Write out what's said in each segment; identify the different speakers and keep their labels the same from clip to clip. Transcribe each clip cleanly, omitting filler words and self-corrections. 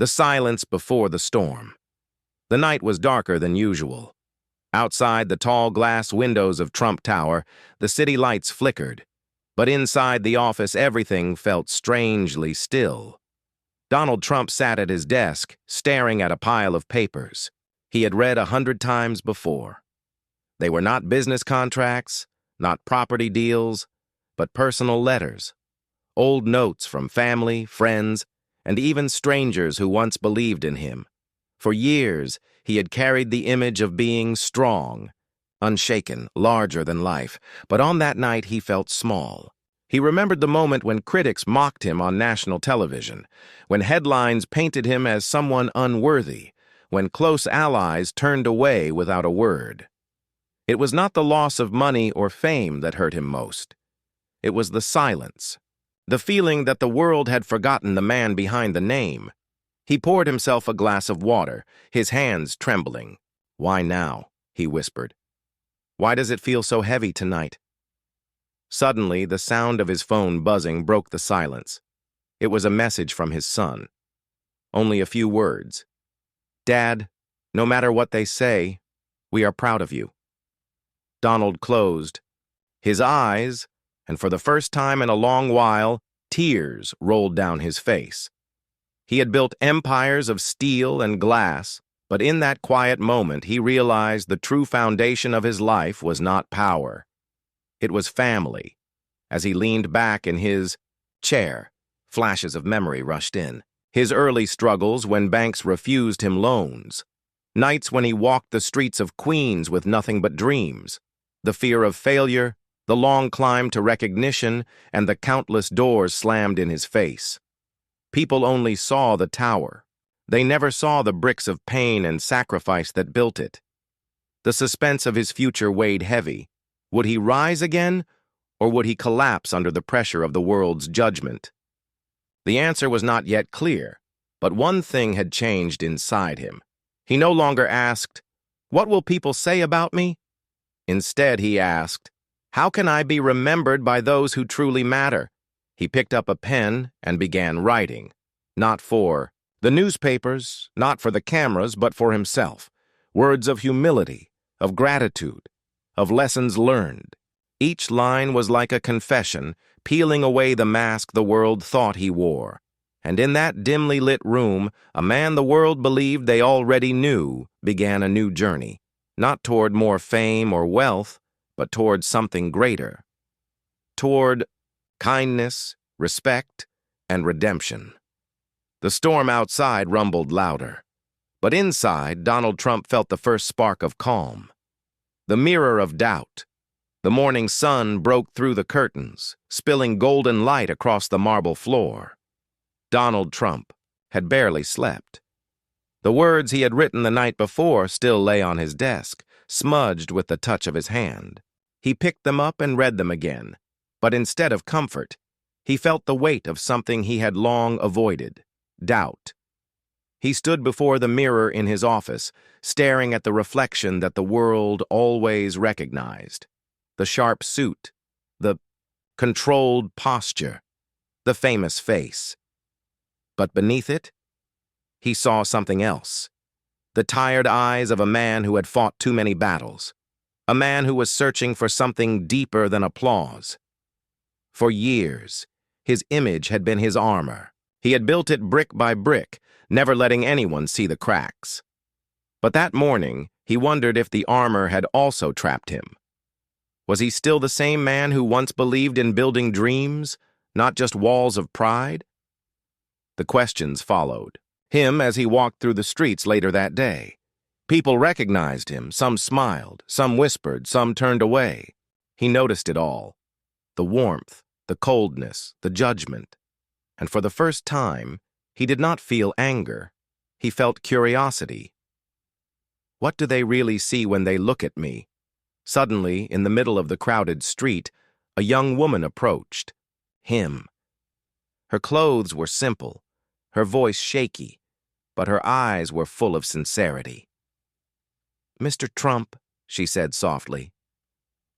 Speaker 1: The silence before the storm. The night was darker than usual. Outside the tall glass windows of Trump Tower, the city lights flickered. But inside the office, everything felt strangely still. Donald Trump sat at his desk, staring at a pile of papers he had read 100 times before. They were not business contracts, not property deals, but personal letters, old notes from family, friends, and even strangers who once believed in him. For years, he had carried the image of being strong, unshaken, larger than life, but on that night he felt small. He remembered the moment when critics mocked him on national television, when headlines painted him as someone unworthy, when close allies turned away without a word. It was not the loss of money or fame that hurt him most. It was the silence, the feeling that the world had forgotten the man behind the name. He poured himself a glass of water, his hands trembling. "Why now?" he whispered. "Why does it feel so heavy tonight?" Suddenly, the sound of his phone buzzing broke the silence. It was a message from his son. Only a few words. "Dad, no matter what they say, we are proud of you." Donald closed his eyes, and for the first time in a long while, tears rolled down his face. He had built empires of steel and glass, but in that quiet moment he realized the true foundation of his life was not power. It was family. As he leaned back in his chair, flashes of memory rushed in. His early struggles when banks refused him loans. Nights when he walked the streets of Queens with nothing but dreams. The fear of failure, the long climb to recognition, and the countless doors slammed in his face. People only saw the tower. They never saw the bricks of pain and sacrifice that built it. The suspense of his future weighed heavy. Would he rise again, or would he collapse under the pressure of the world's judgment? The answer was not yet clear, but one thing had changed inside him. He no longer asked, "What will people say about me?" Instead, he asked, "How can I be remembered by those who truly matter?" He picked up a pen and began writing, not for the newspapers, not for the cameras, but for himself. Words of humility, of gratitude, of lessons learned. Each line was like a confession, peeling away the mask the world thought he wore. And in that dimly lit room, a man the world believed they already knew began a new journey, not toward more fame or wealth, but toward something greater. Toward kindness, respect, and redemption. The storm outside rumbled louder, but inside, Donald Trump felt the first spark of calm. The mirror of doubt. The morning sun broke through the curtains, spilling golden light across the marble floor. Donald Trump had barely slept. The words he had written the night before still lay on his desk, smudged with the touch of his hand. He picked them up and read them again, but instead of comfort, he felt the weight of something he had long avoided: doubt. He stood before the mirror in his office, staring at the reflection that the world always recognized. The sharp suit, the controlled posture, the famous face. But beneath it, he saw something else. The tired eyes of a man who had fought too many battles. A man who was searching for something deeper than applause. For years, his image had been his armor. He had built it brick by brick, never letting anyone see the cracks. But that morning, he wondered if the armor had also trapped him. Was he still the same man who once believed in building dreams, not just walls of pride? The questions followed him as he walked through the streets later that day. People recognized him, some smiled, some whispered, some turned away. He noticed it all. The warmth, the coldness, the judgment. And for the first time, he did not feel anger. He felt curiosity. What do they really see when they look at me? Suddenly, in the middle of the crowded street, a young woman approached. Him. Her clothes were simple, her voice shaky, but her eyes were full of sincerity. "Mr. Trump," she said softly,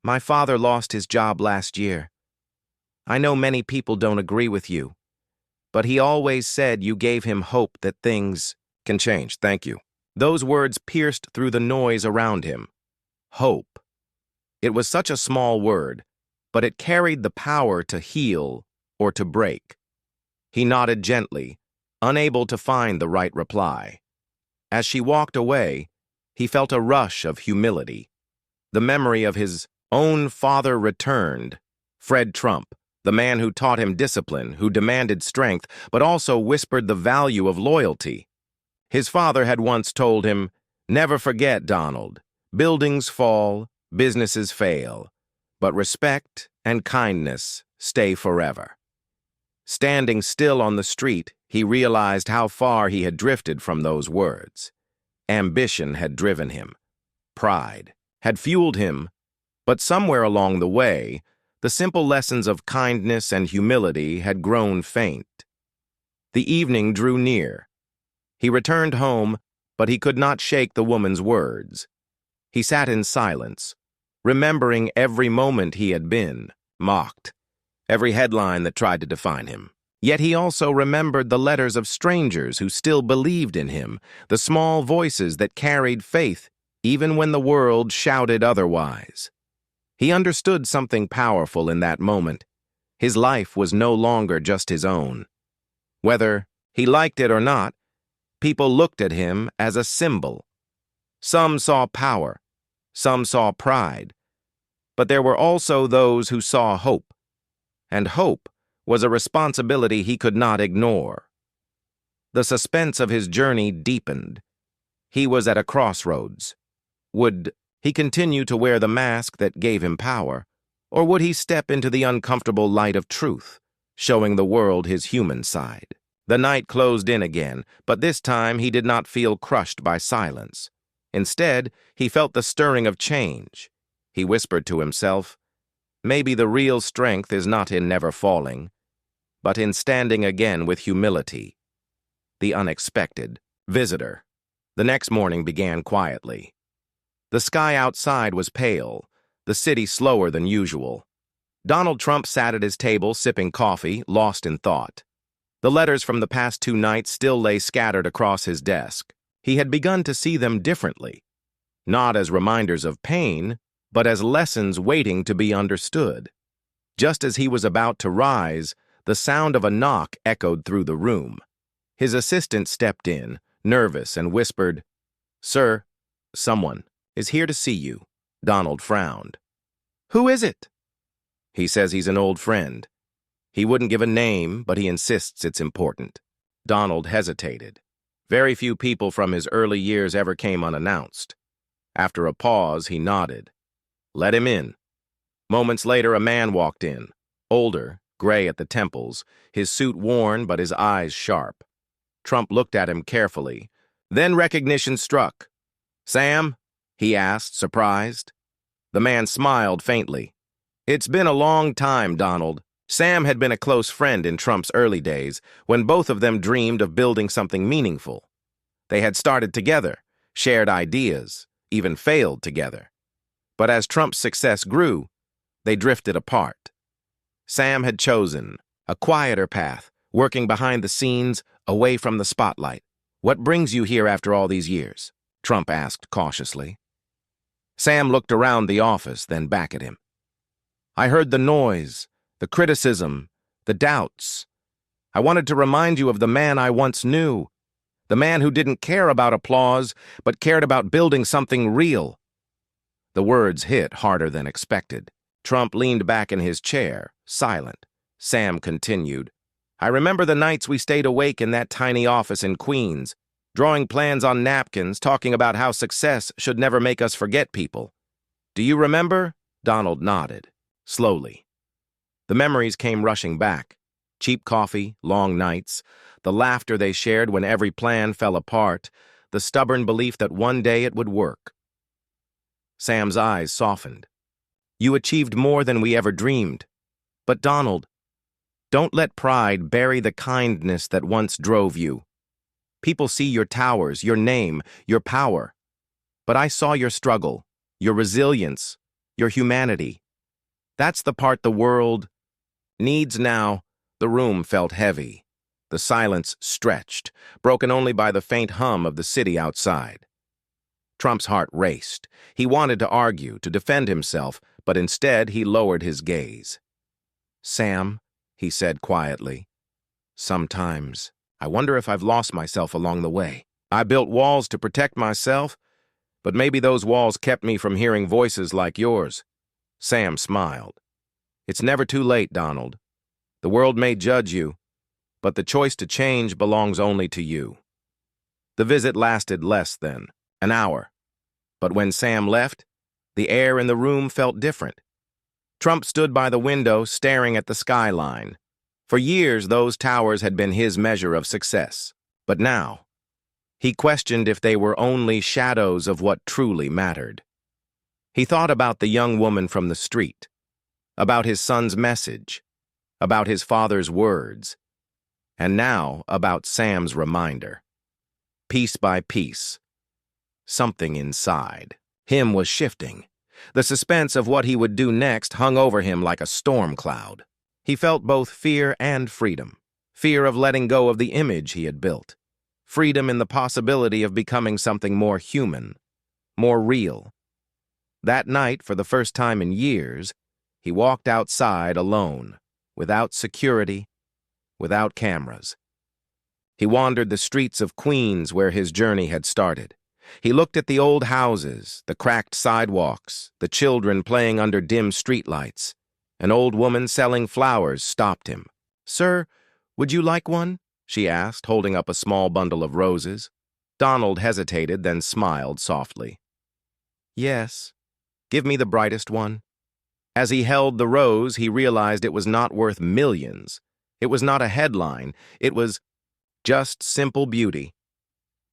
Speaker 1: "my father lost his job last year. I know many people don't agree with you, but he always said you gave him hope that things can change. Thank you. Those words pierced through the noise around him. Hope. It was such a small word, but it carried the power to heal or to break. He nodded gently, unable to find the right reply. As she walked away, he felt a rush of humility. The memory of his own father returned. Fred Trump, the man who taught him discipline, who demanded strength, but also whispered the value of loyalty. His father had once told him, "Never forget, Donald, buildings fall, businesses fail, but respect and kindness stay forever." Standing still on the street, he realized how far he had drifted from those words. Ambition had driven him. Pride had fueled him, but somewhere along the way, the simple lessons of kindness and humility had grown faint. The evening drew near. He returned home, but he could not shake the woman's words. He sat in silence, remembering every moment he had been mocked, every headline that tried to define him. Yet he also remembered the letters of strangers who still believed in him, the small voices that carried faith even when the world shouted otherwise. He understood something powerful in that moment. His life was no longer just his own. Whether he liked it or not, people looked at him as a symbol. Some saw power, some saw pride, but there were also those who saw hope, and hope was a responsibility he could not ignore. The suspense of his journey deepened. He was at a crossroads. Would he continue to wear the mask that gave him power, or would he step into the uncomfortable light of truth, showing the world his human side? The night closed in again, but this time he did not feel crushed by silence. Instead, he felt the stirring of change. He whispered to himself, "Maybe the real strength is not in never falling, but in standing again with humility." The unexpected visitor. The next morning began quietly. The sky outside was pale, the city slower than usual. Donald Trump sat at his table sipping coffee, lost in thought. The letters from the past 2 nights still lay scattered across his desk. He had begun to see them differently, not as reminders of pain, but as lessons waiting to be understood. Just as he was about to rise, the sound of a knock echoed through the room. His assistant stepped in, nervous, and whispered, "Sir, someone is here to see you." Donald frowned. "Who is it?" "He says he's an old friend. He wouldn't give a name, but he insists it's important." Donald hesitated. Very few people from his early years ever came unannounced. After a pause, he nodded. "Let him in." Moments later, a man walked in, older, gray at the temples, his suit worn but his eyes sharp. Trump looked at him carefully. Then recognition struck. "Sam?" he asked, surprised. The man smiled faintly. "It's been a long time, Donald." Sam had been a close friend in Trump's early days, when both of them dreamed of building something meaningful. They had started together, shared ideas, even failed together. But as Trump's success grew, they drifted apart. Sam had chosen a quieter path, working behind the scenes, away from the spotlight. "What brings you here after all these years?" Trump asked cautiously. Sam looked around the office, then back at him. "I heard the noise, the criticism, the doubts. I wanted to remind you of the man I once knew, the man who didn't care about applause, but cared about building something real." The words hit harder than expected. Trump leaned back in his chair, silent. Sam continued, "I remember the nights we stayed awake in that tiny office in Queens, drawing plans on napkins, talking about how success should never make us forget people. Do you remember?" Donald nodded, slowly. The memories came rushing back. Cheap coffee, long nights, the laughter they shared when every plan fell apart, the stubborn belief that one day it would work. Sam's eyes softened. "You achieved more than we ever dreamed. But Donald, don't let pride bury the kindness that once drove you. People see your towers, your name, your power. But I saw your struggle, your resilience, your humanity. That's the part the world needs now." The room felt heavy. The silence stretched, broken only by the faint hum of the city outside. Trump's heart raced. He wanted to argue, to defend himself, but instead he lowered his gaze. "Sam," he said quietly, "sometimes I wonder if I've lost myself along the way. I built walls to protect myself, but maybe those walls kept me from hearing voices like yours." Sam smiled. "It's never too late, Donald. The world may judge you, but the choice to change belongs only to you." The visit lasted less than an hour, but when Sam left, the air in the room felt different. Trump stood by the window, staring at the skyline. For years, those towers had been his measure of success, but now, he questioned if they were only shadows of what truly mattered. He thought about the young woman from the street, about his son's message, about his father's words, and now about Sam's reminder. Piece by piece, something inside him was shifting. The suspense of what he would do next hung over him like a storm cloud. He felt both fear and freedom. Fear of letting go of the image he had built. Freedom in the possibility of becoming something more human, more real. That night, for the first time in years, he walked outside alone, without security, without cameras. He wandered the streets of Queens where his journey had started. He looked at the old houses, the cracked sidewalks, the children playing under dim streetlights. An old woman selling flowers stopped him. "Sir, would you like one?" she asked, holding up a small bundle of roses. Donald hesitated, then smiled softly. "Yes, give me the brightest one." As he held the rose, he realized it was not worth millions. It was not a headline. It was just simple beauty.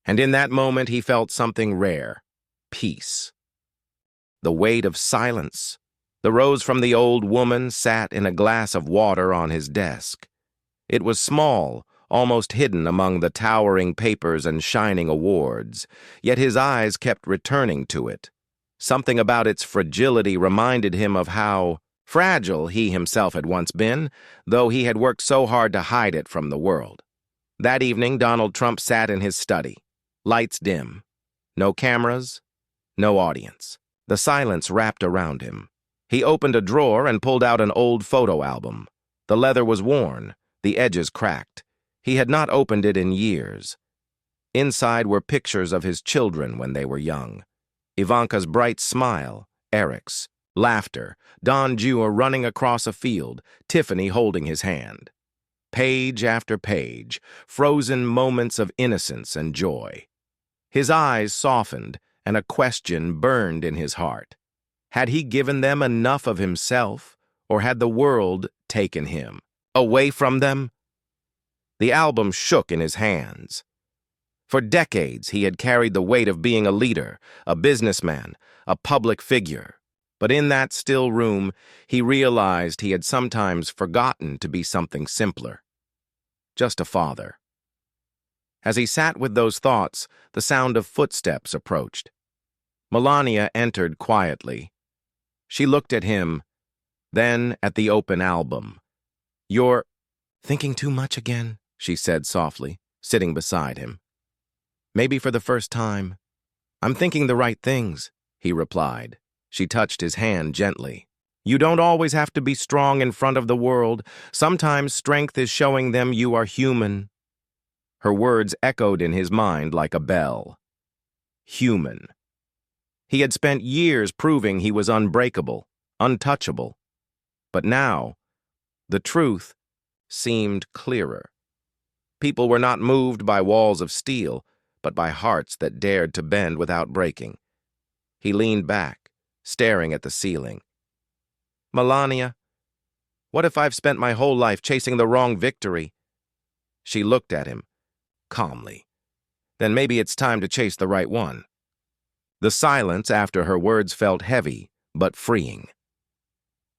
Speaker 1: And in that moment, he felt something rare: peace. The weight of silence. The rose from the old woman sat in a glass of water on his desk. It was small, almost hidden among the towering papers and shining awards, yet his eyes kept returning to it. Something about its fragility reminded him of how fragile he himself had once been, though he had worked so hard to hide it from the world. That evening, Donald Trump sat in his study. Lights dim. No cameras, no audience. The silence wrapped around him. He opened a drawer and pulled out an old photo album. The leather was worn, the edges cracked. He had not opened it in years. Inside were pictures of his children when they were young. Ivanka's bright smile, Eric's laughter, Don Jr. running across a field, Tiffany holding his hand. Page after page, frozen moments of innocence and joy. His eyes softened, and a question burned in his heart. Had he given them enough of himself, or had the world taken him away from them? The album shook in his hands. For decades, he had carried the weight of being a leader, a businessman, a public figure. But in that still room, he realized he had sometimes forgotten to be something simpler. Just a father. As he sat with those thoughts, the sound of footsteps approached. Melania entered quietly. She looked at him, then at the open album. "You're thinking too much again," she said softly, sitting beside him. "Maybe for the first time." "I'm thinking the right things," he replied. She touched his hand gently. "You don't always have to be strong in front of the world. Sometimes strength is showing them you are human." Her words echoed in his mind like a bell. Human. He had spent years proving he was unbreakable, untouchable. But now, the truth seemed clearer. People were not moved by walls of steel, but by hearts that dared to bend without breaking. He leaned back, staring at the ceiling. "Melania, what if I've spent my whole life chasing the wrong victory?" She looked at him, calmly. "Then maybe it's time to chase the right one." The silence after her words felt heavy, but freeing.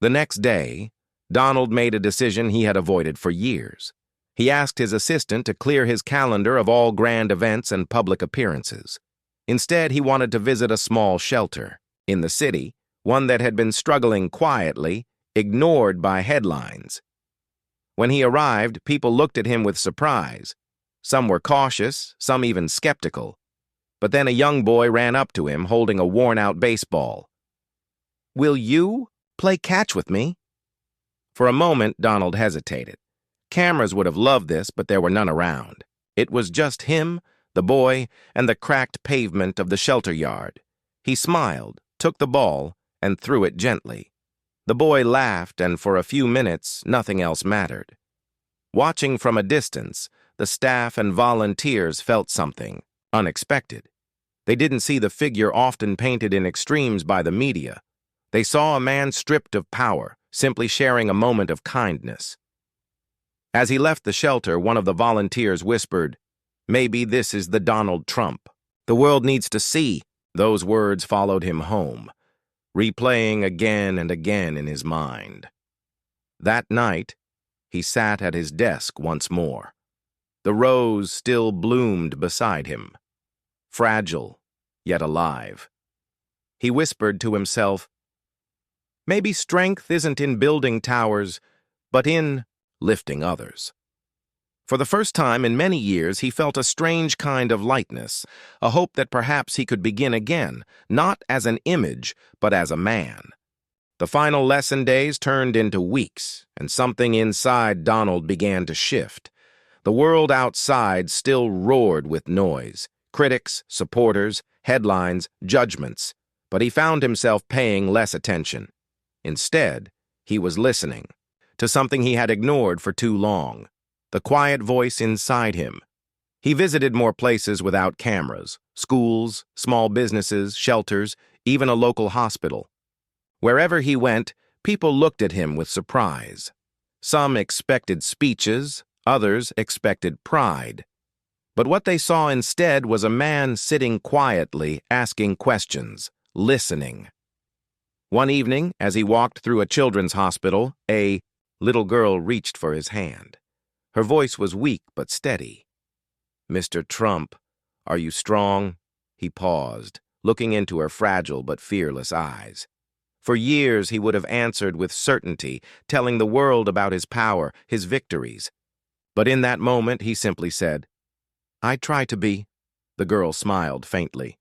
Speaker 1: The next day, Donald made a decision he had avoided for years. He asked his assistant to clear his calendar of all grand events and public appearances. Instead, he wanted to visit a small shelter in the city, one that had been struggling quietly, ignored by headlines. When he arrived, people looked at him with surprise. Some were cautious, some even skeptical. But then a young boy ran up to him holding a worn-out baseball. "Will you play catch with me?" For a moment, Donald hesitated. Cameras would have loved this, but there were none around. It was just him, the boy, and the cracked pavement of the shelter yard. He smiled, took the ball, and threw it gently. The boy laughed, and for a few minutes, nothing else mattered. Watching from a distance, the staff and volunteers felt something unexpected. They didn't see the figure often painted in extremes by the media. They saw a man stripped of power, simply sharing a moment of kindness. As he left the shelter, one of the volunteers whispered, "Maybe this is the Donald Trump. The world needs to see." Those words followed him home, replaying again and again in his mind. That night, he sat at his desk once more. The rose still bloomed beside him, fragile, yet alive. He whispered to himself, "Maybe strength isn't in building towers, but in lifting others." For the first time in many years, he felt a strange kind of lightness, a hope that perhaps he could begin again, not as an image, but as a man. The final lesson days turned into weeks, and something inside Donald began to shift. The world outside still roared with noise, critics, supporters, headlines, judgments, but he found himself paying less attention. Instead, he was listening to something he had ignored for too long. The quiet voice inside him. He visited more places without cameras, schools, small businesses, shelters, even a local hospital. Wherever he went, people looked at him with surprise. Some expected speeches, others expected pride. But what they saw instead was a man sitting quietly, asking questions, listening. One evening, as he walked through a children's hospital, a little girl reached for his hand. Her voice was weak but steady. "Mr. Trump, are you strong?" He paused, looking into her fragile but fearless eyes. For years he would have answered with certainty, telling the world about his power, his victories. But in that moment he simply said, "I try to be." The girl smiled faintly.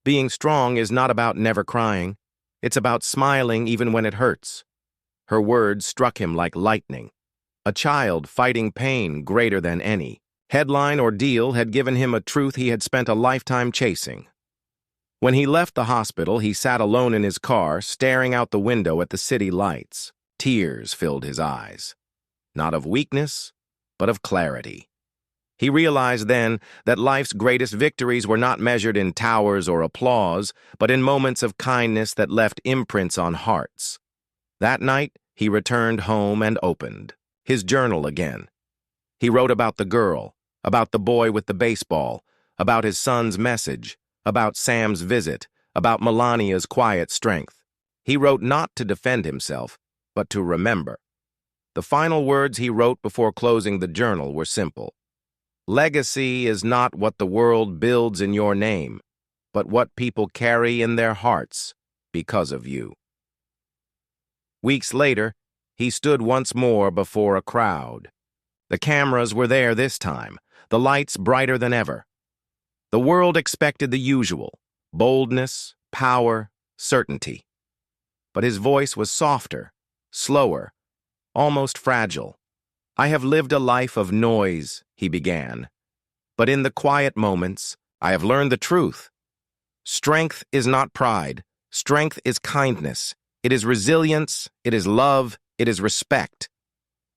Speaker 1: Being strong is not about never crying. It's about smiling even when it hurts. Her words struck him like lightning. A child fighting pain greater than any. Headline ordeal had given him a truth he had spent a lifetime chasing. When he left the hospital, he sat alone in his car, staring out the window at the city lights. Tears filled his eyes. Not of weakness, but of clarity. He realized then that life's greatest victories were not measured in towers or applause, but in moments of kindness that left imprints on hearts. That night, he returned home and opened his journal again. He wrote about the girl, about the boy with the baseball, about his son's message, about Sam's visit, about Melania's quiet strength. He wrote not to defend himself, but to remember. The final words he wrote before closing the journal were simple. "Legacy is not what the world builds in your name, but what people carry in their hearts because of you." Weeks later, he stood once more before a crowd. The cameras were there this time, the lights brighter than ever. The world expected the usual: boldness, power, certainty. But his voice was softer, slower, almost fragile. "I have lived a life of noise," he began. "But in the quiet moments, I have learned the truth. Strength is not pride. Strength is kindness. It is resilience. It is love. It is respect.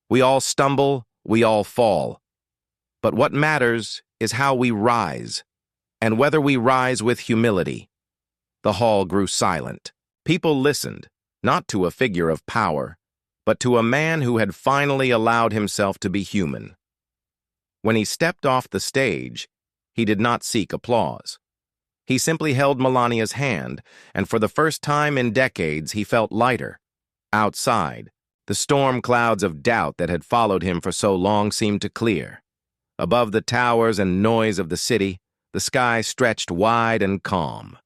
Speaker 1: We all stumble. We all fall. But what matters is how we rise, and whether we rise with humility." The hall grew silent. People listened, not to a figure of power, but to a man who had finally allowed himself to be human. When he stepped off the stage, he did not seek applause. He simply held Melania's hand, and for the first time in decades, he felt lighter. Outside, the storm clouds of doubt that had followed him for so long seemed to clear. Above the towers and noise of the city, the sky stretched wide and calm.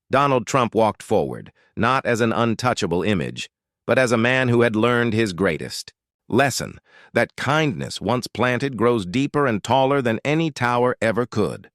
Speaker 1: Donald Trump walked forward, not as an untouchable image, but as a man who had learned his greatest. Lesson: that kindness once planted grows deeper and taller than any tower ever could.